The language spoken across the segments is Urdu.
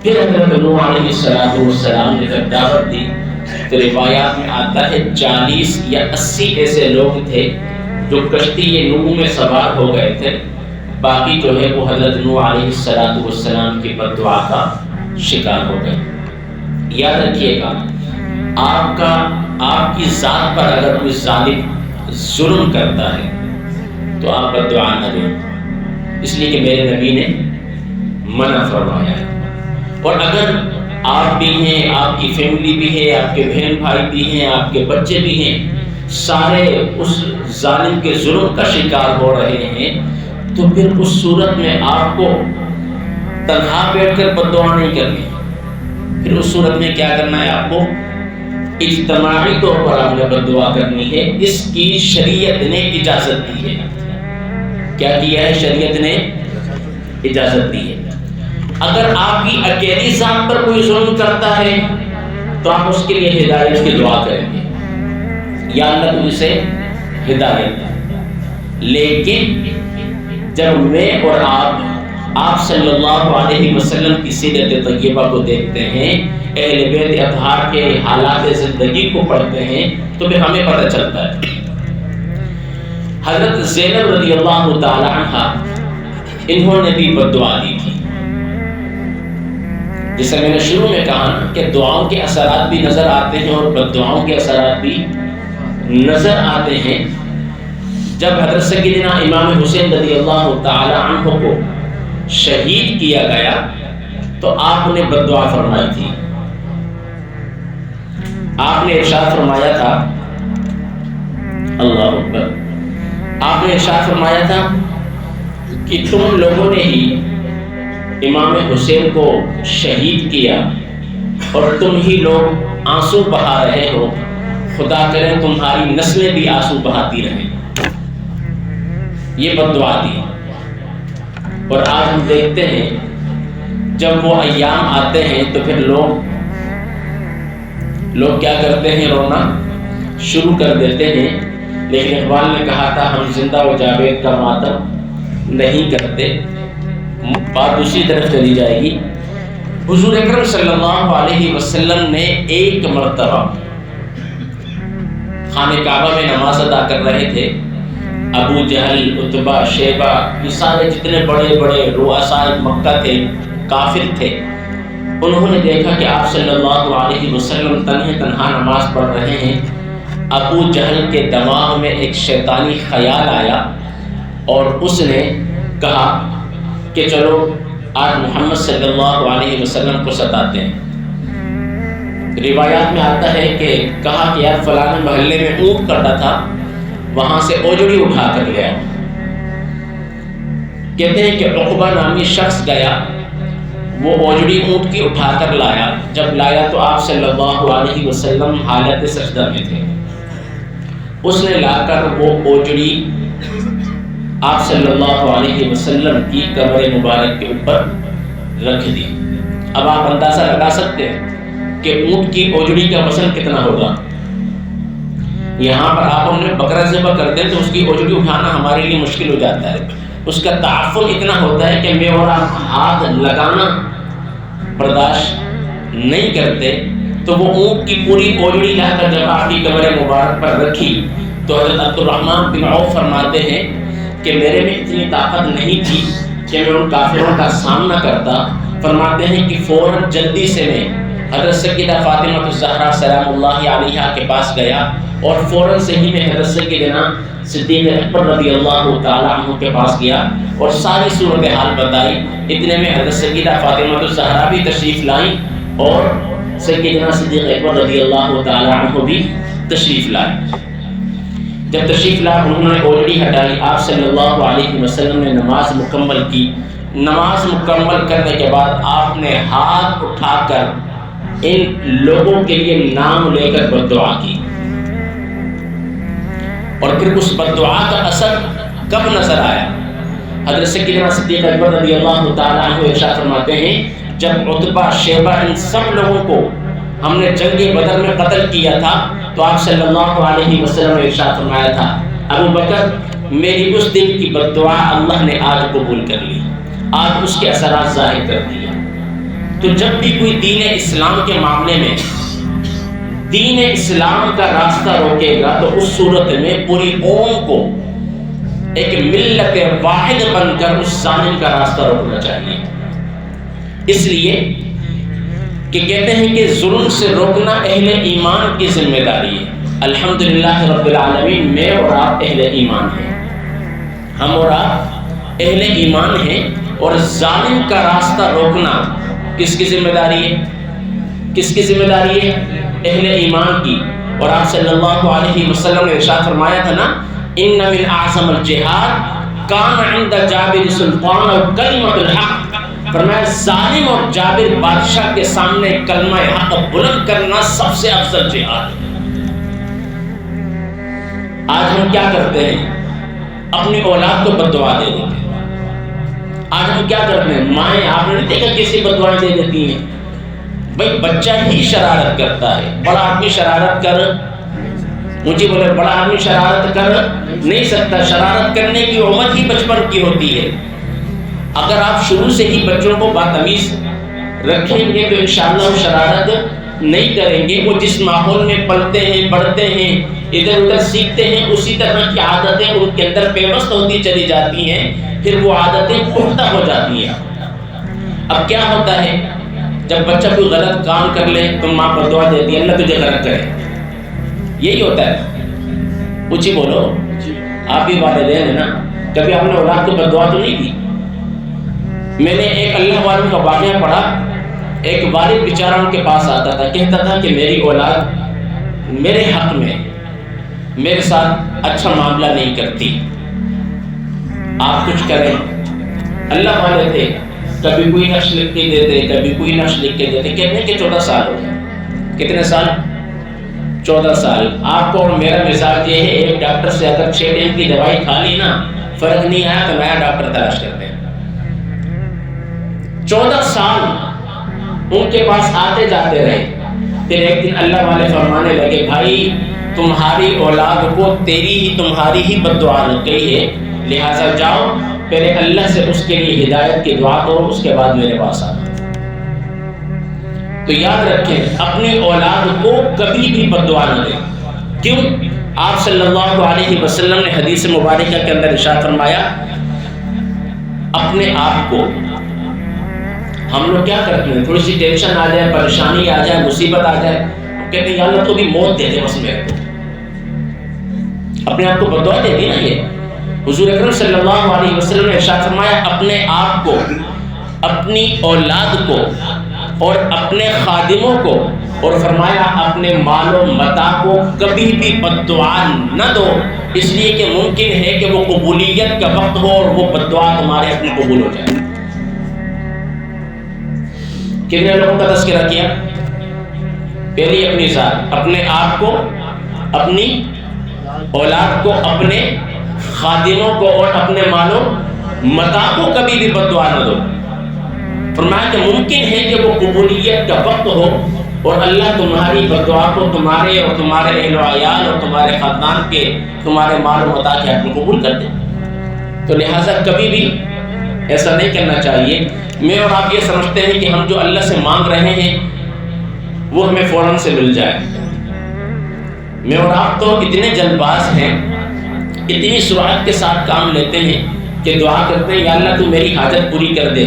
پھر حضرت نوح علیہ السلام نے جب دعوت دی تو روایات میں آتا ہے 40 یا 80 ایسے لوگ تھے جو کشتی نوح میں سوار ہو گئے تھے، باقی جو ہے وہ حضرت نوح علیہ السلام کی بد دعا کا شکار ہو گئے۔ یاد رکھیے گا، آپ کی ذات پر اگر کوئی ظالم ظلم کرتا ہے تو آپ بد دعا نہ دیں، اس لیے کہ میرے نبی نے منع فرمایا ہے۔ اور اگر آپ بھی ہیں، آپ کی فیملی بھی ہے، آپ کے بہن بھائی بھی ہیں، آپ کے بچے بھی ہیں، سارے اس ظالم کے ظلم کا شکار ہو رہے ہیں، تو پھر اس صورت میں آپ کو تنہا بیٹھ کر بد دعا نہیں کرنی، پھر اس صورت میں کیا کرنا ہے؟ آپ کو اجتماعی طور پر آپ نے بد دعا کرنی ہے۔ اس کی شریعت نے اجازت دی ہے۔ کیا کیا ہے؟ شریعت نے اجازت دی ہے۔ اگر آپ کی اکیلی ذات پر کوئی ظلم کرتا ہے تو آپ اس کے لیے ہدایت کی دعا کریں گے، یا اللہ تو اسے ہدایت دے۔ لیکن جب میں اور آپ صلی اللہ علیہ وسلم کی سیرت طیبہ کو دیکھتے ہیں، اہل بیت اطہار کے حالات زندگی کو پڑھتے ہیں، تو پھر ہمیں پتہ چلتا ہے حضرت زینب رضی اللہ تعالی عنہ انہوں نے بھی بد دعا دی تھی۔ جیسے میں نے شروع میں کہا کہ دعاؤں کے اثرات بھی نظر آتے ہیں اور بد دعاؤں کے اثرات بھی نظر آتے ہیں۔ جب حضرت سیدنا امام حسین رضی اللہ تعالی عنہ کو شہید کیا گیا تو آپ نے بد دعا فرمائی تھی۔ آپ نے ارشاد فرمایا تھا، اللہ اکبر، آپ نے ارشاد فرمایا تھا کہ تم لوگوں نے ہی امام حسین کو شہید کیا اور تم ہی لوگ آنسو بہا رہے ہو، خدا کرے تمہاری نسلیں بھی آنسو بہاتی رہیں۔ یہ بد دعا دی۔ اور آج ہم دیکھتے ہیں جب وہ ایام آتے ہیں تو پھر لوگ کیا کرتے ہیں؟ رونا شروع کر دیتے ہیں۔ لیکن اقبال نے کہا تھا ہم زندہ و جاوید کا ماتم نہیں کرتے۔ بات دوسری طرف چلی جائے گی۔ حضور اکرم صلی اللہ علیہ وسلم نے ایک مرتبہ خانہ کعبہ میں نماز ادا کر رہے تھے۔ ابو جہل، عتبہ، شیبہ، یہ سارے جتنے بڑے بڑے رؤساء مکہ تھے، کافر تھے، انہوں نے دیکھا کہ آپ صلی اللہ علیہ وسلم تنہا نماز پڑھ رہے ہیں۔ ابو جہل کے دماغ میں ایک شیطانی خیال آیا اور اس نے کہا کہ چلو آج محمد صلی اللہ علیہ وسلم کو ستاتے ہیں۔ روایات میں آتا ہے کہ کہا کہ یار فلاں محلے میں اونٹ کٹا تھا، وہاں سے اوجڑی اٹھا کر لیا۔ کہتے ہیں کہ عقبہ نامی شخص گیا، وہ اوجڑی اونٹ کی اٹھا کر لایا۔ جب لایا تو آپ صلی اللہ علیہ وسلم حالت سجدہ میں تھے۔ اس نے لا کر وہ اوجڑی آپ صلی اللہ علیہ وسلم کی کمر مبارک کے اوپر رکھ دی۔ اب آپ اندازہ لگا سکتے ہیں کہ اونٹ کی اوجڑی کا وزن کتنا ہوگا۔ یہاں پر آپ ہم نے بکرا ذبح کرتے ہیں تو اس کی اوجڑی اٹھانا ہمارے لیے مشکل ہو جاتا ہے، اس کا تعفن اتنا ہوتا ہے کہ میں اور آپ ہاتھ لگانا برداشت نہیں کرتے۔ تو وہ اونٹ کی پوری اوجڑی لا کر جب آپ کی کمر مبارک پر رکھی تو حضرت عبد الرحمن بن عوف فرماتے ہیں کہ میرے میں اتنی طاقت نہیں تھی کہ میں ان کافروں کا سامنا کرتا۔ فرماتے ہیں کہ فوراً جلدی سے میں حضرت سیدہ فاطمہ الزہرا سلام اللہ علیہا کے پاس گیا اور فوراً سے ہی میں حضرت سیدنا صدیق اکبر رضی اللہ تعالی عنہ کے پاس گیا اور ساری صورتحال بتائی۔ اتنے میں حضرت سیدہ فاطمہ الزہرا بھی تشریف لائیں اور سیدنا صدیق اکبر رضی اللہ تعالی عنہ بھی تشریف لائے۔ جب تشریف لائے انہوں نے اوجڑی ہٹائی، آپ صلی اللہ علیہ وسلم نے نماز مکمل کی۔ نماز مکمل کرنے کے بعد آپ نے ہاتھ اٹھا کر ان لوگوں کے لیے نام لے کر بد دعا کی، اور پھر اس بد دعا کا اثر کب نظر آیا؟ حضرت سیدنا صدیق اکبر رضی اللہ تعالیٰ عنہ ارشاد فرماتے ہیں جب عتبہ، شیبہ، ان سب لوگوں کو ہم نے جنگ بدر میں قتل کیا تھا تو آپ صلی اللہ علیہ وسلم نے ارشاد فرمایا تھا ابو بکر میری اس دن کی بد دعا اللہ نے آج قبول کر لی، آج اس کے اثرات ظاہر کر دیا۔ تو جب بھی کوئی دین اسلام کے معاملے میں دین اسلام کا راستہ روکے گا تو اس صورت میں پوری قوم کو ایک ملت واحد بن کر اس ظالم کا راستہ روکنا چاہیے. اس لیے کہ کہتے ہیں کہ ظلم سے روکنا اہل ایمان کی ذمہ داری ہے. الحمدللہ رب العالمین، میں اور آپ اہل ایمان ہیں، ہم اور آپ اہل ایمان ہیں، اور ظالم کا راستہ روکنا کس کی ذمہ داری ہے؟ کس کی ذمہ داری ہے؟ اہل ایمان کی. اور آپ صلی اللہ علیہ وسلم نے ارشاد فرمایا تھا نا، ان من اعظم الجہاد کان عند جابر سلطان کلمۃ الحق. فرمایا ظالم اور جابر بادشاہ کے سامنے کلمہ حق بلند کرنا سب سے افضل جہاد ہے. آج ہم کیا کرتے ہیں؟ اپنی اولاد کو بد دعا دے دیتے ہیں. آج ہم کیا کرتے ہیں؟ مائیں، آپ نے نہیں دیکھا کیسی بد دعائیں دے دیتی ہیں؟ بھائی بچہ ہی شرارت کرتا ہے، بڑا آدمی شرارت کر، مجھے بولے بڑا آدمی شرارت کر نہیں سکتا. شرارت کرنے کی عمر ہی بچپن کی ہوتی ہے. اگر آپ شروع سے ہی بچوں کو باتمیز رکھیں گے تو انشاءاللہ وہ شرارت نہیں کریں گے. وہ جس ماحول میں پلتے ہیں، بڑھتے ہیں، ادھر ادھر سیکھتے ہیں، اسی طرح کی عادتیں ان کے اندر پیوست ہوتی چلی جاتی ہیں، پھر وہ عادتیں پختہ ہو جاتی ہیں. اب کیا ہوتا ہے جب بچہ کوئی غلط کام کر لے تو ماں پر دعا دیتی ہے اللہ تجھے غلط کرے. یہی ہوتا ہے. پوچھی بولو، آپ بھی والدین ہیں نا، کبھی آپ نے اولاد کو بد دعا تو نہیں دی؟ میں نے ایک اللہ والوں کا واقعہ پڑھا. ایک والد بیچارہ ان کے پاس آتا تھا، کہتا تھا کہ میری اولاد میرے حق میں میرے ساتھ اچھا معاملہ نہیں کرتی، آپ کچھ کریں. اللہ والے تھے، کبھی کوئی نقش لکھ کے دیتے، کبھی کوئی نقش لکھ کے دیتے. کہتے ہیں کہ 14 سال ہو گئے. کتنے سال؟ 14 سال. آپ کو اور میرا مزاج یہ ہے، ایک ڈاکٹر سے اگر 6 دن کی دوائی کھا لی نا، فرق نہیں آیا تو نیا ڈاکٹر تلاش کرتے ہیں. 14 سال ان کے پاس آتے جاتے رہے. پھر ایک دن اللہ والے فرمانے لگے، بھائی تمہاری اولاد کو تمہاری ہی بد دعا لگ گئی ہے، لہٰذا جاؤ پہلے اللہ سے اس کے لیے ہدایت کی دعا کرو، اس کے بعد میرے پاس آنا. تو یاد رکھیں، اپنی اولاد کو کبھی بھی بد دعا نہ دیں. کیوں؟ آپ صلی اللہ علیہ وسلم نے حدیث مبارکہ کے اندر ارشاد فرمایا، اپنے آپ کو ہم لوگ کیا کرتے ہیں، تھوڑی سی ٹینشن آ جائے، پریشانی آ جائے، مصیبت آ جائے، کہتے ہیں یا اللہ تو بھی موت دے دے بس میرے کو. اپنے آپ کو بد دعا دے دی نا. یہ حضور اکرم صلی اللہ علیہ وسلم نے ارشاد فرمایا، اپنے آپ کو، اپنی اولاد کو اور اپنے خادموں کو، اور فرمایا اپنے مال و متاع کو کبھی بھی بد دعا نہ دو، اس لیے کہ ممکن ہے کہ وہ قبولیت کا وقت ہو اور وہ بد دعا تمہارے اپنے قبول ہو جائے. کتنے لوگوں کا تذکرہ کیا؟ پہلی اپنی ذات، اپنے آپ کو، اپنی اولاد کو، اپنے خادموں کو اور اپنے مال و متاع کو کبھی بھی بد دعا نہ دو. فرمایا کہ ممکن ہے کہ وہ قبولیت کا وقت ہو اور اللہ تمہاری بد دعا کو تمہارے اور تمہارے اہل و عیال اور تمہارے خاندان کے، تمہارے مال و متاع کے حق میں قبول کر دے. تو لہٰذا کبھی بھی ایسا نہیں کرنا چاہیے. میں اور آپ یہ سمجھتے ہیں کہ ہم جو اللہ سے مانگ رہے ہیں وہ ہمیں فوراً سے مل جائے. میں اور آپ تو اتنے جلد باز ہیں، اتنی سرعت کے ساتھ کام لیتے ہیں کہ دعا کرتے ہیں یا اللہ تو میری حاجت پوری کر دے،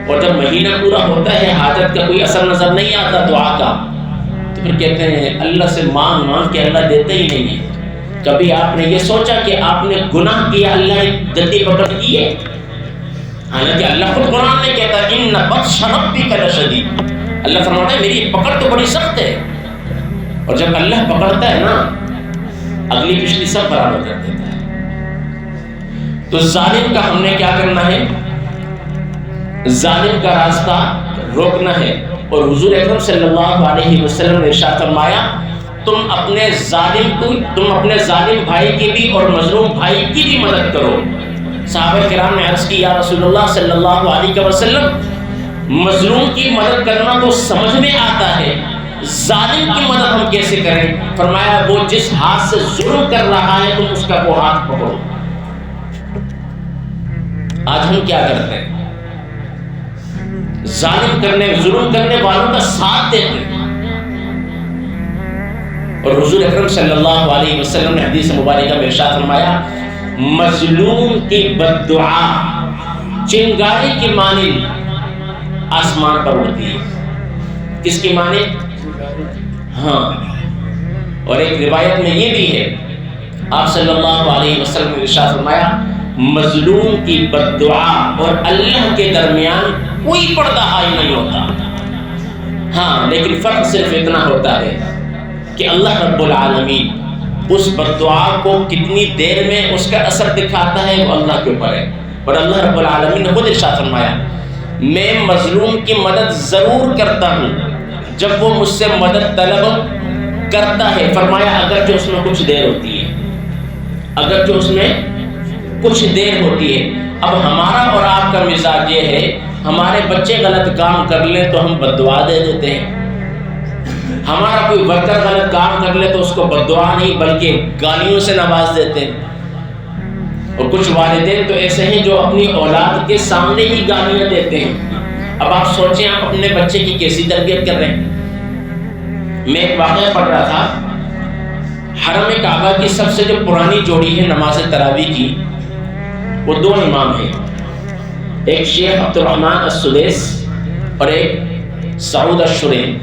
اور جب مہینہ پورا ہوتا ہے حاجت کا کوئی اثر نظر نہیں آتا دعا کا، تو پھر کہتے ہیں اللہ سے مانگ مانگ کے اللہ دیتے ہی نہیں ہے. کبھی آپ نے یہ سوچا کہ آپ نے گناہ کیا اللہ نے جلدی پکڑ کی ہے؟ حالانکہ اللہ خود قرآن میں کہتا ہے ان بطش ربک لشدید. اللہ فرماتا ہے میری پکڑ تو بڑی سخت ہے، اور جب اللہ پکڑتا ہے نا اگلی پچھلی سب برابر کر دیتا ہے. تو ظالم کا ہم نے کیا کرنا ہے؟ ظالم کا راستہ روکنا ہے. اور حضور اکرم صلی اللہ علیہ وسلم نے ارشاد فرمایا، تم اپنے ظالم بھائی کی بھی اور مظلوم بھائی کی بھی مدد کرو. صحابہ کرام نے عرض کی یا رسول اللہ صلی اللہ علیہ وسلم، مظلوم کی مدد کرنا تو سمجھ میں آتا ہے، ظالم کی مدد ہم کیسے کریں؟ فرمایا وہ جس ہاتھ سے ظلم کر رہا ہے تم اس کا وہ ہاتھ پکڑو. آج ہم کیا کرتے ہیں؟ ظالم کرنے ظلم کرنے والوں کا ساتھ دیتے ہیں۔ اور حضور اکرم صلی اللہ علیہ وسلم نے حدیث مبارکہ میں ارشاد فرمایا مظلوم کی بد دعا چنگاری کی مانند آسمان پر اڑتی ہے۔ کس کی مانند؟ ہاں۔ اور ایک روایت میں یہ بھی ہے آپ صلی اللہ علیہ وسلم نے ارشاد فرمایا مظلوم کی بد دعا اور اللہ کے درمیان کوئی پردہ حائل نہیں ہوتا۔ ہاں، لیکن فرق صرف اتنا ہوتا ہے کہ اللہ رب العالمین اس بد دعا کو کتنی دیر میں اس کا اثر دکھاتا ہے وہ اللہ کے اوپر ہے۔ اور اللہ رب العالمین نے خود ارشاد فرمایا میں مظلوم کی مدد ضرور کرتا ہوں جب وہ مجھ سے مدد طلب کرتا ہے، فرمایا اگرچہ اس میں کچھ دیر ہوتی ہے، اگرچہ اس میں کچھ دیر ہوتی ہے۔ اب ہمارا اور آپ کا مزاج یہ ہے ہمارے بچے غلط کام کر لیں تو ہم بد دعا دے دیتے ہیں، ہمارا کوئی ورکر غلط کام کر لے تو اس کو بد دعا نہیں بلکہ گالیوں سے نواز دیتے ہیں۔ اور کچھ والدین تو ایسے ہیں جو اپنی اولاد کے سامنے ہی گالیاں دیتے ہیں۔ اب آپ سوچیں آپ اپنے بچے کی کیسی تربیت کر رہے ہیں۔ میں ایک واقعہ پڑھ رہا تھا، حرم کعبہ کی سب سے جو پرانی جوڑی ہے نماز تراویح کی وہ دو امام ہیں، ایک شیخ عبد الرحمن السدیس اور ایک سعود الشریم۔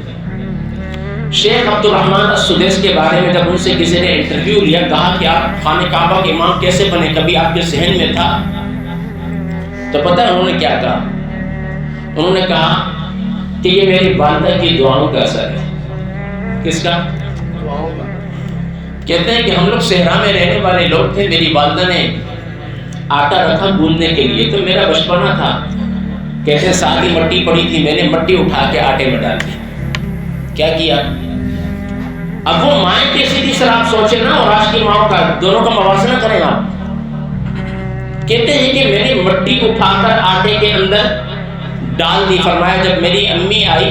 شیخ عبد الرحمن السدیس کے بارے میں جب ان سے کسی نے انٹرویو لیا، کہا کہ آپ خانہ کعبہ کے امام کیسے بنے، کبھی آپ کے ذہن میں تھا؟ تو پتہ ہے انہوں نے کیا کہا؟ انہوں نے کہا کہ یہ میری والدہ کی دعاؤں کا اثر ہے۔ کس کا؟ دعاؤں کا۔ کہتے ہیں کہ ہم لوگ صحرا میں رہنے والے لوگ تھے، میری والدہ نے آٹا رکھا گوندنے کے لیے، تو میرا بچپنا تھا، کہتے ہیں ساری مٹی پڑی تھی، میں نے مٹی اٹھا کے آٹے میں ڈال دی۔ کیا کیا؟ اب وہ مائیں کیسی تھی سر آپ سوچیں نا، اور آج کی ماں کا دونوں کا موازنہ کریں آپ۔ کہتے ہیں کہ میں نے مٹی اٹھا کر آٹے کے اندر ڈال دی، فرمایا جب میری امی آئی،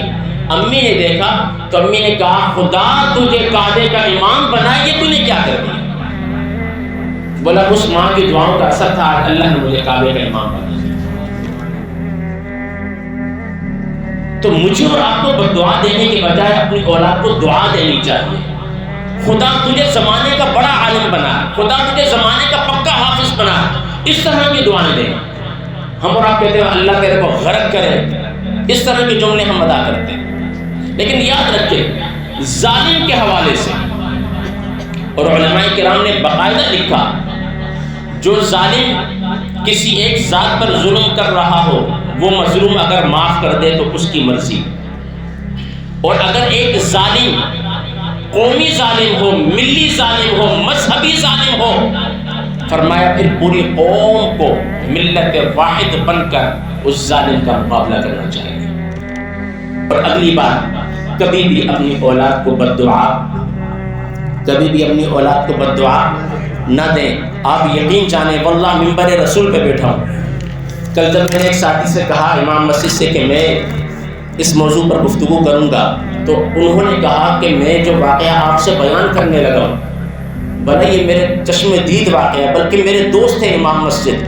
امی نے دیکھا تو امی نے کہا خدا تجھے کعبے کا امام بنایا، یہ تو نے کیا کر دیا؟ بولا اس ماں کی دعاؤں کا اثر تھا، اللہ نے مجھے کعبے کا امام بنا دیا۔ تو مجھے اور آپ کو بد دعا دینے کے بجائے اپنی اولاد کو دعا دینی چاہیے۔ خدا تجھے زمانے کا بڑا عالم بنا، خدا تجھے زمانے کا پکا حافظ بنا، اس طرح کی دعائیں دیں۔ ہم اور آپ کہتے ہیں اللہ تیرے کو غرق کرے، اس طرح کے جملے ہم ادا کرتے ہیں، لیکن یاد رکھیں ظالم کے حوالے سے، اور علماء کرام نے باقاعدہ لکھا جو ظالم کسی ایک ذات پر ظلم کر رہا ہو وہ مظلوم اگر معاف کر دے تو اس کی مرضی، اور اگر ایک ظالم قومی ظالم ہو، ملی ظالم ہو، مذہبی ظالم ہو، فرمایا پھر پوری قوم کو ملت واحد بن کر اس ظالم کا مقابلہ کرنا چاہیے۔ اور اگلی بار کبھی بھی اپنی اولاد کو بد دعا، کبھی بھی اپنی اولاد کو بد دعا نہ دیں۔ آپ یقین جانیں واللہ منبر رسول پہ بیٹھا ہوں، کل جب میں نے ایک ساتھی سے کہا امام مسجد سے کہ میں اس موضوع پر گفتگو کروں گا، تو انہوں نے کہا کہ میں جو واقعہ آپ سے بیان کرنے لگا ہوں بھلا یہ میرے چشم دید واقعہ ہے، بلکہ میرے دوست تھے امام مسجد۔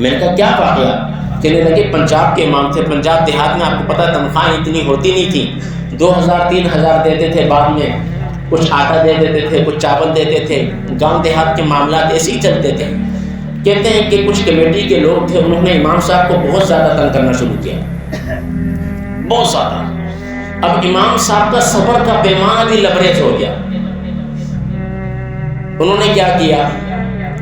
میں نے کہا کیا واقعہ؟ کہنے لگے پنجاب کے امام تھے، پنجاب دیہات میں آپ کو پتہ تنخواہیں اتنی ہوتی نہیں تھی، 2000-3000 دیتے تھے، بعد میں کچھ آٹا دے دیتے تھے، کچھ چاول دیتے تھے، گاؤں دیہات کے معاملات ایسے ہی چلتے تھے۔ کہتے ہیں کہ کچھ کمیٹی کے لوگ تھے، انہوں نے امام صاحب کو بہت زیادہ تنگ کرنا شروع کیا، بہت زیادہ۔ اب امام صاحب کا صبر کا پیمانہ بھی لبریز ہو گیا۔ انہوں نے کیا کیا؟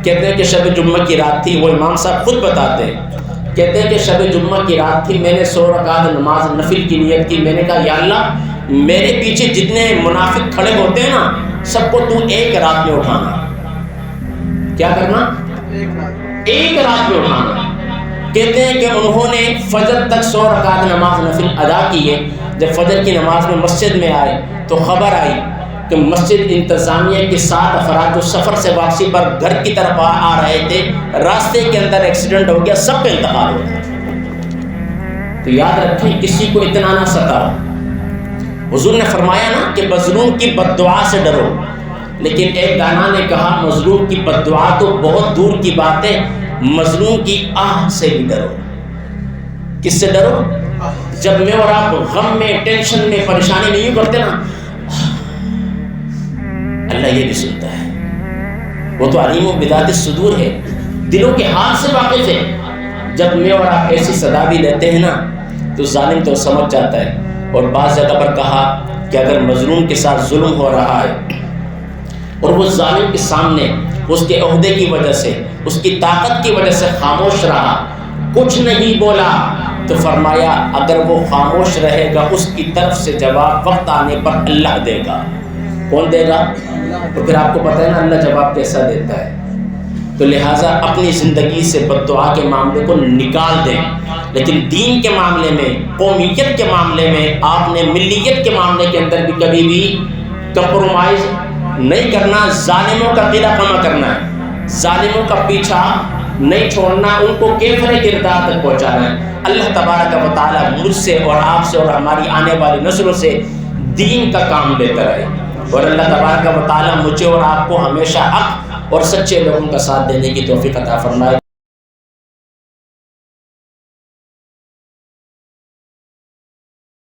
کہتے ہیں کہ شب جمعہ کی رات تھی، وہ امام صاحب خود بتاتے ہیں، کہتے ہیں کہ شب جمعہ کی رات تھی، میں نے 100 رکعت نماز نفل کی نیت کی، میں نے کہا یا اللہ میرے پیچھے جتنے منافق کھڑے ہوتے ہیں نا سب کو تو ایک رات میں اٹھانا۔ کیا کرنا؟ ایک رات میں اٹھانا۔ کہتے ہیں کہ انہوں نے فجر تک 100 رکعت نماز نفل ادا کی ہے۔ جب فجر کی نماز میں مسجد میں آئے تو خبر آئی کہ مسجد انتظامیہ کے 7 افراد جو سفر سے واپسی پر گھر کی طرف آ رہے تھے، راستے کے اندر ایکسیڈنٹ ہو گیا، سب کا انتقال ہو گیا۔ تو یاد رکھیں کسی کو اتنا نہ ستاؤ۔ حضور نے فرمایا نا کہ مظلوم کی بد دعا سے ڈرو، لیکن ایک دانا نے کہا مظلوم کی بد دعا تو بہت دور کی بات ہے، مظلوم کی آہ سے بھی ڈرو۔ کس سے ڈرو؟ جب میں اور آپ غم میں، ٹینشن میں، پریشانی میں یوں کرتے نا، اللہ یہ بھی سنتا ہے، وہ تو علیم بذات الصدور ہے، دلوں کے حال سے واقف ہے۔ جب میں اور آپ ایسی صدا بھی لیتے ہیں نا تو ظالم تو سمجھ جاتا ہے۔ اور بعض جگہ پر کہا کہ اگر مظلوم کے ساتھ ظلم ہو رہا ہے اور وہ ظالم کے سامنے اس کے عہدے کی وجہ سے، اس کی طاقت کی وجہ سے خاموش رہا، کچھ نہیں بولا، تو فرمایا اگر وہ خاموش رہے گا اس کی طرف سے جواب وقت آنے پر اللہ دے گا۔ کون دے گا؟ تو پھر آپ کو پتہ ہے نا اللہ جواب کیسا دیتا ہے۔ تو لہٰذا اپنی زندگی سے بد دعا کے معاملے کو نکال دیں، لیکن دین کے معاملے میں، قومیت کے معاملے میں، آپ نے ملیت کے معاملے کے اندر بھی کبھی بھی کمپرومائز نہیں کرنا، ظالموں کا قلعہ کما کرنا ہے، ظالموں کا پیچھا نہیں چھوڑنا، ان کو کیفر کردار تک پہنچانا ہے۔ اللہ تبارک و تعالیٰ مجھ سے اور آپ سے اور ہماری آنے والی نسلوں سے دین کا کام لیتا رہے، اور اللہ تبارک و تعالیٰ مجھے اور آپ کو ہمیشہ حق اور سچے لوگوں کا ساتھ دینے کی توفیق عطا فرمائے۔